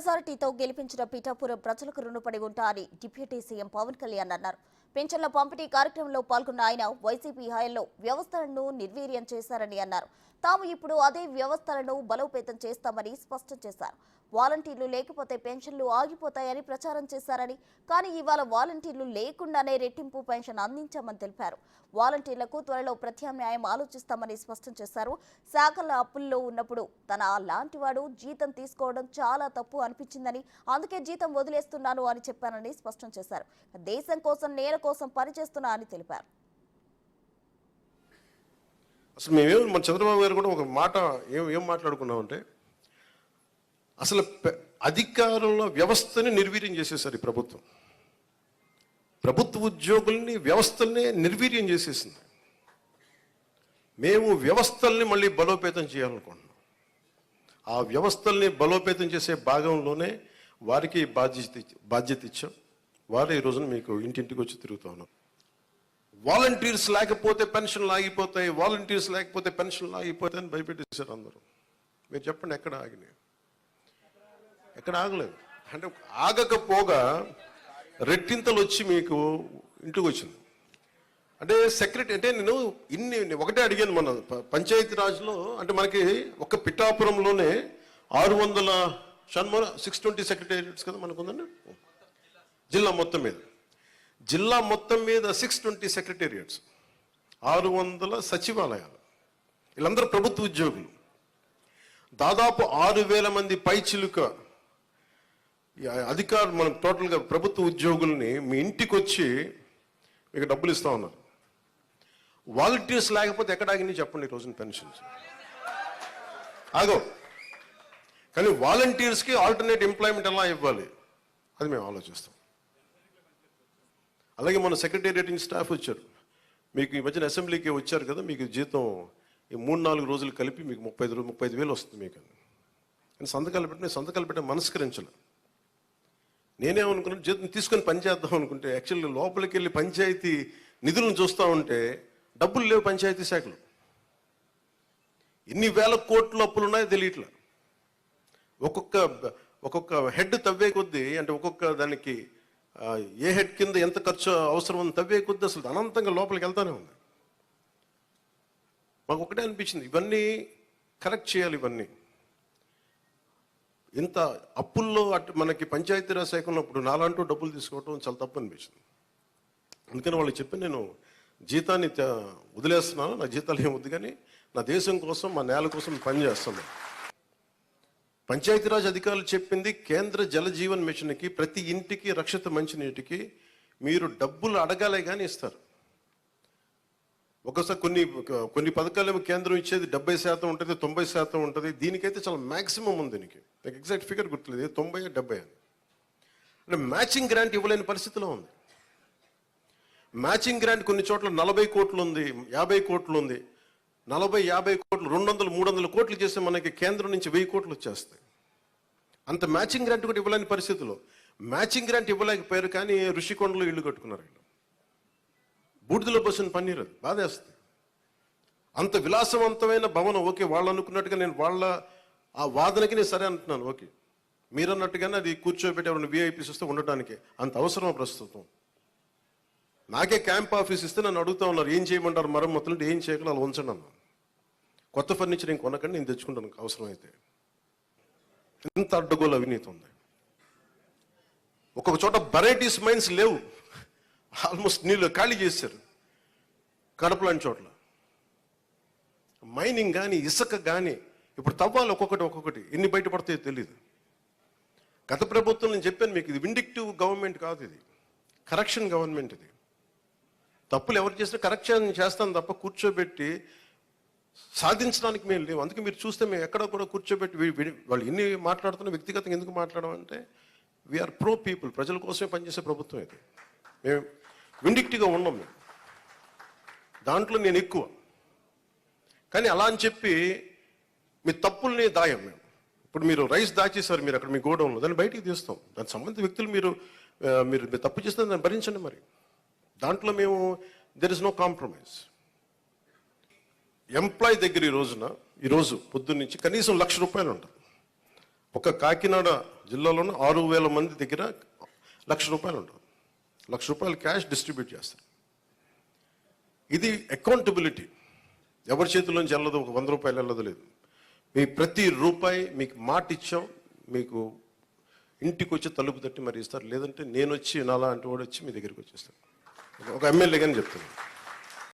మెజారిటీతో గెలిపించిన పిఠాపురం ప్రజలకు రుణపడి ఉంటా అని డిప్యూటీ సీఎం పవన్ కళ్యాణ్ అన్నారు. పెన్షన్ల పంపిణీ కార్యక్రమంలో పాల్గొన్న ఆయన వైసీపీ హయాంలో వ్యవస్థలను నిర్వీర్యం చేశారని అన్నారు. తాము ఇప్పుడు అదే వ్యవస్థలను బలోపేతం చేస్తామని స్పష్టం చేశారు. వాలంటీర్లు లేకపోతే పెన్షన్లు ఆగిపోతాయని ప్రచారం చేశారని, కానీ ఇవాళ వాలంటీర్లు లేకుండానే రెట్టింపు పెన్షన్ అందించామని తెలిపారు. వాలంటీర్లకు త్వరలో ప్రత్యామ్నాయం ఆలోచిస్తామని స్పష్టం చేశారు. శాఖల అప్పుల్లో ఉన్నప్పుడు తన లాంటివాడు జీతం తీసుకోవడం చాలా తప్పు అనిపించిందని, అందుకే జీతం వదిలేస్తున్నాను అని చెప్పానని స్పష్టం చేశారు. దేశం కోసం నేల కోసం పనిచేస్తున్నా అని తెలిపారు. అసలు మేమేం మన చంద్రబాబు గారు కూడా ఒక మాట ఏం మాట్లాడుకున్నామంటే, అసలు అధికారంలో వ్యవస్థని నిర్వీర్యం చేసేసారు ఈ ప్రభుత్వం. ప్రభుత్వ ఉద్యోగుల్ని వ్యవస్థల్ని నిర్వీర్యం చేసేసింది. మేము వ్యవస్థల్ని మళ్ళీ బలోపేతం చేయాలనుకుంటున్నాం. ఆ వ్యవస్థల్ని బలోపేతం చేసే భాగంలోనే వారికి బాధ్యత ఇచ్చాం. వారు ఈ రోజున మీకు ఇంటింటికి వచ్చి తిరుగుతూ ఉన్నాం. వాలంటీర్స్ లేకపోతే పెన్షన్లు ఆగిపోతాయి, వాలంటీర్స్ లేకపోతే పెన్షన్లు ఆగిపోతాయి అని భయపెట్టేశారు అందరూ. మీరు చెప్పండి, ఎక్కడ ఆగినాయి? ఎక్కడ ఆగలేదు. అంటే ఆగకపోగా రెట్టింతలు వచ్చి మీకు ఇంటికి వచ్చింది. అంటే సెక్రటరీ అంటే నేను ఒకటే అడిగాను మన పంచాయతీ రాజ్లో. అంటే మనకి ఒక పిఠాపురంలోనే 620 సెక్రటేరియట్స్ కదా మనకు ఉందండి. జిల్లా మొత్తం మీద 620 సెక్రటేరియట్స్, 600 సచివాలయాలు. వీళ్ళందరూ ప్రభుత్వ ఉద్యోగులు. దాదాపు 6,000 మంది పైచిలుక అధికారులు మనం టోటల్గా ప్రభుత్వ ఉద్యోగుల్ని మీ ఇంటికి వచ్చి మీకు డబ్బులు ఇస్తా ఉన్నారు. వాలంటీర్స్ లేకపోతే ఎక్కడ ఆగినాయి చెప్పండి ఈ రోజున పెన్షన్స్? ఆగో. కానీ వాలంటీర్స్కి ఆల్టర్నేట్ ఎంప్లాయ్మెంట్ ఎలా ఇవ్వాలి అది మేము ఆలోచిస్తాం. అలాగే మన సెక్రటేరియట్ స్టాఫ్ వచ్చారు. మీకు ఈ మధ్యన అసెంబ్లీకి వచ్చారు కదా, మీకు జీతం ఈ 3-4 రోజులు కలిపి మీకు 35,000 వస్తుంది మీకు. కానీ సంతకాలు పెట్టే మనస్కరించాలి. నేనేమనుకున్నాను, జీతం తీసుకొని పని చేద్దాం అనుకుంటే యాక్చువల్లీ లోపలికి వెళ్ళి పంచాయతీ నిధులను చూస్తూ ఉంటే డబ్బులు లేవు పంచాయతీ శాఖలు. ఎన్ని వేల కోట్ల అప్పులు ఉన్నాయో తెలియట్లా. ఒక్కొక్క హెడ్ తవ్వే కొద్దీ, అంటే ఒక్కొక్క దానికి ఏ హెడ్ కింద ఎంత ఖర్చు అవసరం ఉంది తవ్వే కొద్దీ అసలు అనంతంగా లోపలికి వెళ్తానే ఉంది. మాకు ఒకటే అనిపించింది, ఇవన్నీ కరెక్ట్ చేయాలి. ఇవన్నీ ఇంత అప్పుల్లో మనకి పంచాయతీరాజ్ శాఖ ఉన్నప్పుడు నాలంటూ డబ్బులు తీసుకోవటం చాలా తప్పు అనిపించింది. అందుకని వాళ్ళకి చెప్పి నేను జీతాన్ని వదిలేస్తున్నాను, నా జీతాలు ఏం వద్దు, కానీ నా దేశం కోసం మా నేల కోసం పనిచేస్తాను. పంచాయతీరాజ్ అధికారులు చెప్పింది, కేంద్ర జల జీవన్ మిషన్కి ప్రతి ఇంటికి రక్షిత మంచినీటికి మీరు డబ్బులు అడగాలే కానీ ఇస్తారు. ఒకసారి కొన్ని పథకాలు కేంద్రం ఇచ్చేది 70% ఉంటుంది, 90% ఉంటుంది. దీనికైతే చాలా మ్యాక్సిమం ఉంది. దీనికి నాకు ఎగ్జాక్ట్ ఫిగర్ గుర్తులేదు, 90-70 అని. అంటే మ్యాచింగ్ గ్రాంట్ ఇవ్వలేని పరిస్థితిలో ఉంది. మ్యాచింగ్ గ్రాంట్ కొన్ని చోట్ల 40 కోట్లు ఉంది, 50 కోట్లు ఉంది. 40-50 కోట్లు 200-300 కోట్లు చేస్తే మనకి కేంద్రం నుంచి 1000 కోట్లు వచ్చేస్తాయి. అంత మ్యాచింగ్ గ్రాంట్ కూడా ఇవ్వలేని పరిస్థితిలో మ్యాచింగ్ గ్రాంట్ ఇవ్వలేకపోయారు. కానీ ఋషికొండలో ఇల్లు కట్టుకున్నారు. వీళ్ళు బూడిదలో పోసిన పన్నీరు, అది బాధేస్తుంది. అంత విలాసవంతమైన భవనం, ఓకే, వాళ్ళు అనుకున్నట్టుగా నేను వాళ్ళ ఆ వాదనకి నేను సరే అంటున్నాను, ఓకే, మీరు అన్నట్టుగానే అది కూర్చోబెట్టి ఎవరైనా విఐపీస్ వస్తే ఉండటానికి అంత అవసరం ప్రస్తుతం. నాకే క్యాంప్ ఆఫీస్ ఇస్తే నన్ను అడుగుతా ఉన్నారు, ఏం చేయమంటారు మరమ్మతులు, ఏం చేయగలరు అలా ఉంచండి అన్నాను. కొత్త ఫర్నిచర్ నేను కొనకండి, నేను తెచ్చుకుంటాను అవసరం అయితే. ఇంత అడ్డగోలు అవినీతి ఉంది. ఒక్కొక్క చోట వెరైటీస్ మైన్స్ లేవు, ఆల్మోస్ట్ నీళ్ళు ఖాళీ చేశారు. కడప లాంటి చోట్ల మైనింగ్ కానీ ఇసుక కానీ ఇప్పుడు తవ్వాలి ఒక్కొక్కటి ఎన్ని బయటపడతాయో తెలియదు. గత ప్రభుత్వం నేను చెప్పాను మీకు, ఇది విండిక్టివ్ గవర్నమెంట్ కాదు, ఇది కరెక్షన్ గవర్నమెంట్. ఇది తప్పులు ఎవరు చేసినా కరెక్షన్ చేస్తాను తప్ప కూర్చోబెట్టి సాధించడానికి మేము లేవు. అందుకే మీరు చూస్తే మేము ఎక్కడ కూడా కూర్చోబెట్టి వాళ్ళు ఎన్ని మాట్లాడుతున్నా వ్యక్తిగతంగా ఎందుకు మాట్లాడమంటే వీఆర్ ప్రో పీపుల్, ప్రజల కోసమే పనిచేసే ప్రభుత్వం ఇది. మేము విండిక్టివ్గా ఉన్నాం. మేము దాంట్లో నేను ఎక్కువ. కానీ అలా అని చెప్పి మీ తప్పుల్ని దాయం మేము. ఇప్పుడు మీరు రైస్ దాచేసారు, మీరు అక్కడ మీ గోడౌన్లో, దాన్ని బయటికి తీస్తాం. దానికి సంబంధించిన వ్యక్తులు మీరు తప్పు చేస్తే దాన్ని భరించండి. మరి దాంట్లో మేము there is no compromise. Employee దగ్గర ఈరోజు పొద్దున్న నుంచి కనీసం 1,00,000 రూపాయలు ఉంటుంది. ఒక కాకినాడ జిల్లాలోనూ 6,000 మంది దగ్గర ₹1,00,000 ఉంటుంది. ₹1,00,000 క్యాష్ డిస్ట్రిబ్యూట్ చేస్తారు. ఇది అకౌంటబిలిటీ. ఎవరి చేతిలోంచి వెళ్ళదు, ఒక ₹100 వెళ్ళదు లేదు. మీ ప్రతి రూపాయి మీకు మాట ఇచ్చాం, మీకు ఇంటికి వచ్చి తలుపు తట్టి మరి ఇస్తారు. లేదంటే నేను వచ్చి నాలా అంటే వాడు వచ్చి మీ దగ్గరికి వచ్చేస్తాను. ఒక ఎమ్మెల్యే కానీ చెప్తాను.